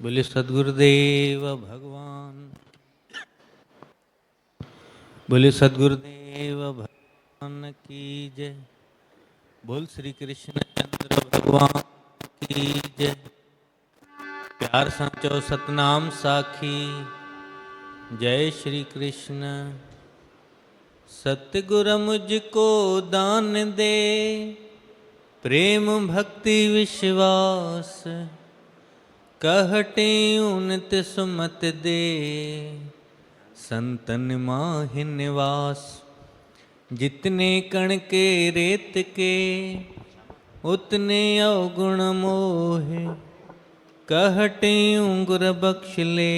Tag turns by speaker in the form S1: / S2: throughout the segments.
S1: बोले सद्गुरुदेव भगवान, बोले सद्गुरुदेव भगवान की जय। बोल श्री कृष्ण चंद्र भगवान की जय। प्यार सांचो सतनाम साखी, जय श्री कृष्ण। सतगुरु मुझको दान दे, प्रेम भक्ति विश्वास, कहते उन्नत सुमत दे, संतन माहि निवास। जितने कण के रेत के, उतने अवगुण मोहे, कहते गुर बख्श ले,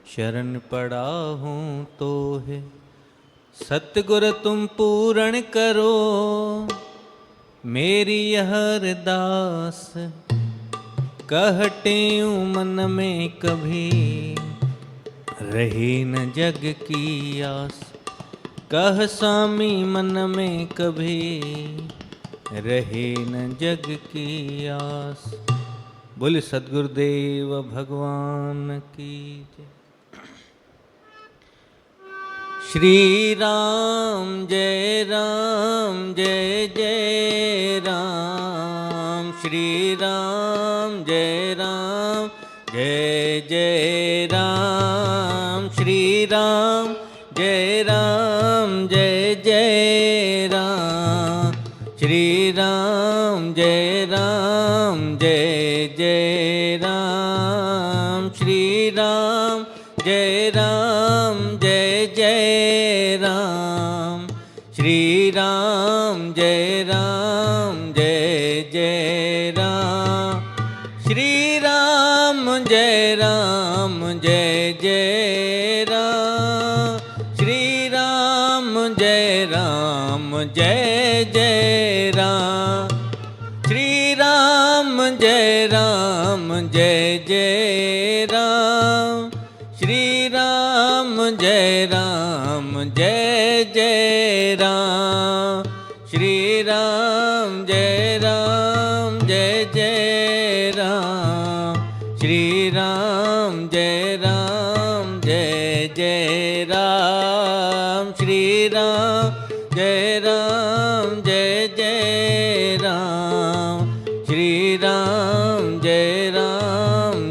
S1: शरण पड़ा हूँ तो है। सतगुर तुम पूर्ण करो, मेरी यह अरदास, कहते मन में कभी, रही न जग की आस। कह स्वामी मन में कभी, रहे न जग की आस। बोले सद्गुरुदेव भगवान की जय। श्री राम जय जय राम, श्री राम जय जय राम, श्री राम जय जय राम, श्री राम जय जय राम, श्री राम जय जय राम, श्री राम जय जय राम, श्री राम जय जय राम, श्री राम जय जय राम, श्री राम जय जय राम, श्री राम जय जय राम, श्री राम जय जय राम, श्री राम जय जय राम, श्री राम जय जय राम, श्री राम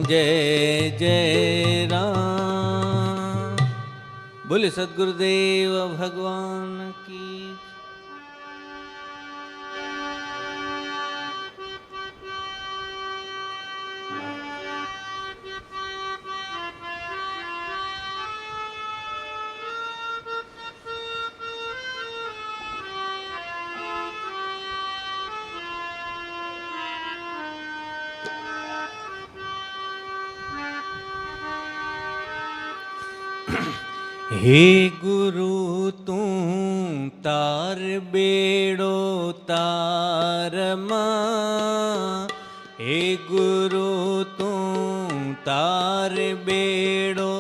S1: जय जय राम। बोले सद्गुरुदेव भगवान की। हे गुरु तू तार बेड़ो तार मां, हे गुरु तू तार बेड़ो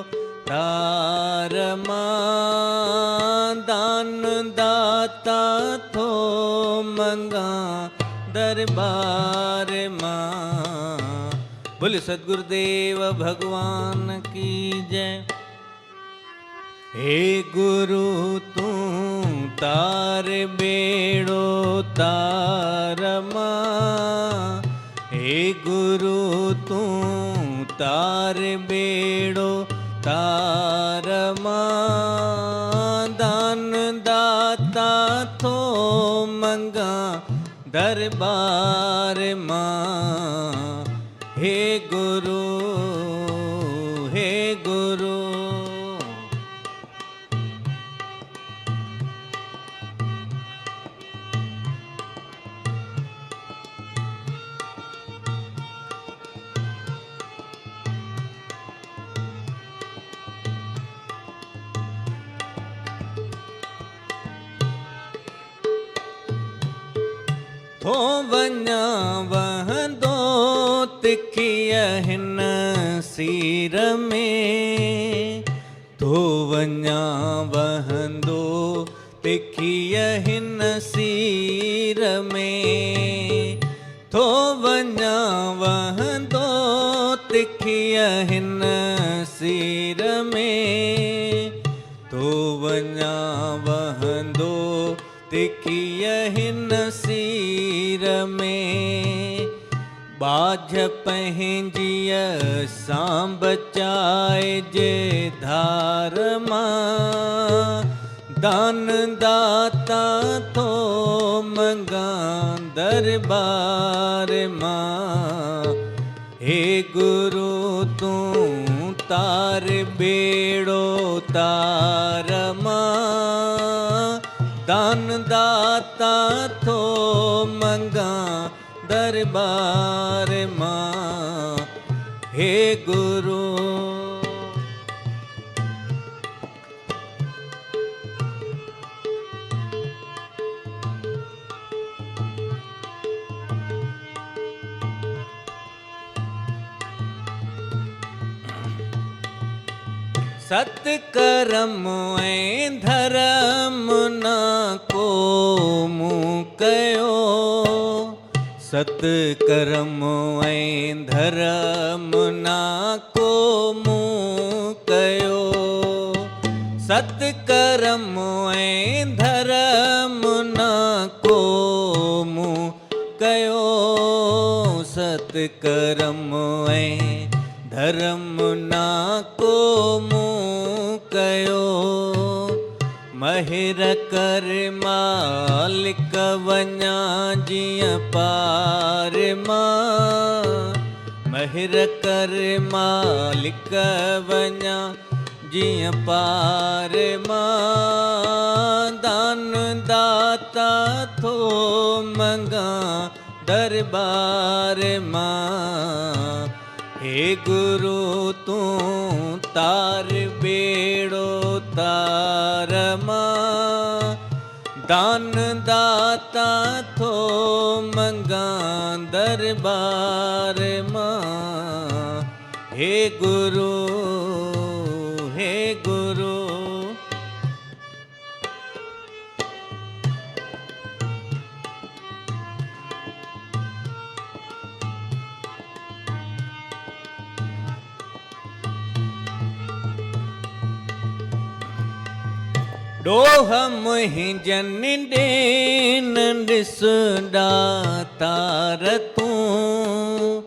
S1: तार मां, दान दाता थो मंगा दरबार मां। बोले सद्गुरुदेव भगवान की जय। हे गुरु तू तार बेड़ो तार मां, हे गुरु तू तार बेड़ो तार मां, दान दाता थो मंगा दरबार मां। हे गुरु हे गुरु, थो वञा वहंदो तिखिया हिन सीर में, थो वञा वहंदो तिखिया हिन सीर में, थो वञा वहंदो तिखिया हिन सिर में तो वञा वहंदो तिखीअ हिन सिर में बाझ पंहिंजीअ सां बचाइजे धार मां दान दाता थो मंगा दरबार मां हे गुरु तूं तार बेड़ो तार मां दान दाता थो मंगा दरबार मां हे गुरु सत्कर्म ऐं धर्म न को मूं कयो सत्कर्म ऐं धर्म न को मूं कयो सत्कर्म ऐं धर्म न को मूं कयो सत्कर्म ऐं धर्म न को मूं कयो महिर कर मालिक वञा जीअं पार मां महिर कर मालिक वञा जीअं पार मां दान दाता थो मंगा दरबार मां हे गुरु तूं तार बेड़ो तार मां दान दाता थो मंगा दरबार मां हे गुरु हे गुरु डोह मुंहिंजनि ॾे ॾिस दातार तूं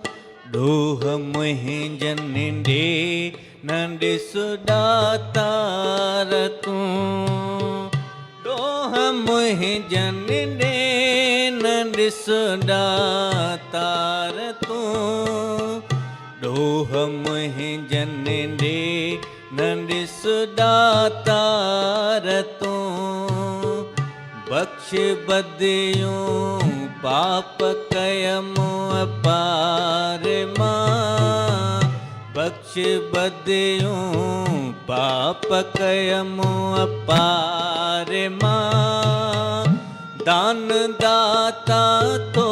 S1: डोह मुंहिंजनि ॾे ॾिस दातार तूं डोह मुंहिंजनि ॾे ॾिस दातार तूं डोह मुंहिंजनि ॾे ॾिस दातार तूं बख्श बदियूं पाप कयमु अपार मां बख्श बदियूं पाप कयमु अपार मां दान दाता थो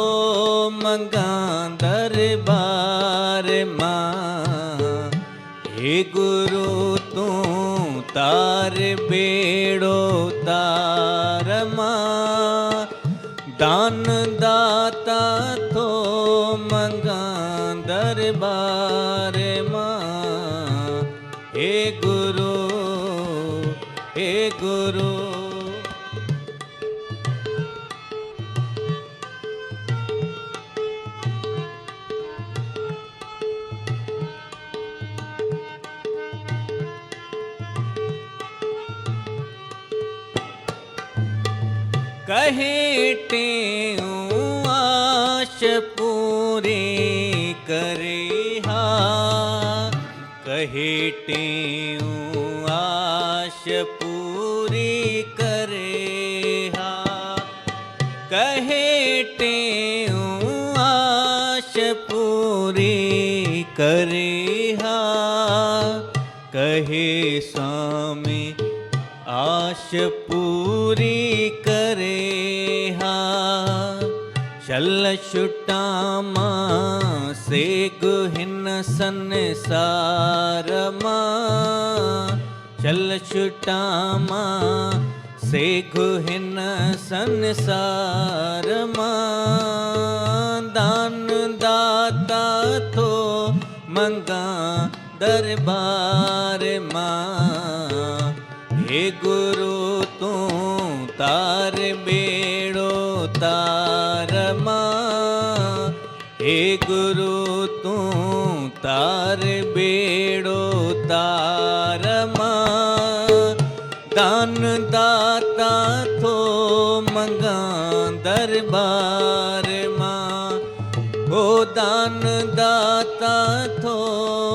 S1: मंगा दरबार मां हे गुरु तूं तार बेड़ो तार मां दान दाता थो मंगा दरबार मां हे गुरु हे गुरु कहे टेऊं आश पूरी करे हा कहे टेऊं आश पूरी करे हा कहे टेऊं आश पूरी करे हा कहे स्वामी आश पूरी करे हा चल छुटामा से गुहिन संसार मां चल छुटामा से गुहिन संसार मां दान दाता थो मंगा દરબારમાં. હે ગુરુ તું તાર બેડો તારમાં. હે ગુરુ તું તાર બેડો તારમાં. દાન દાતા થો મંગા દરબારમાં. ઓ દાન દાતા થો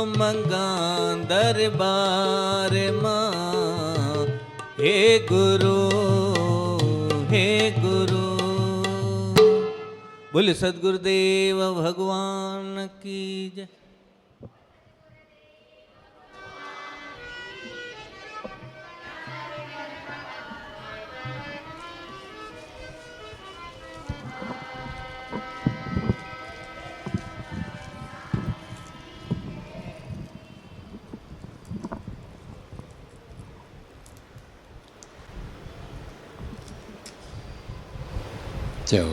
S1: મંગા દરબારમાં. હે ગુરુ હે ગુરુ. બોલ સદગુરુદેવ ભગવાન કી જય.
S2: જો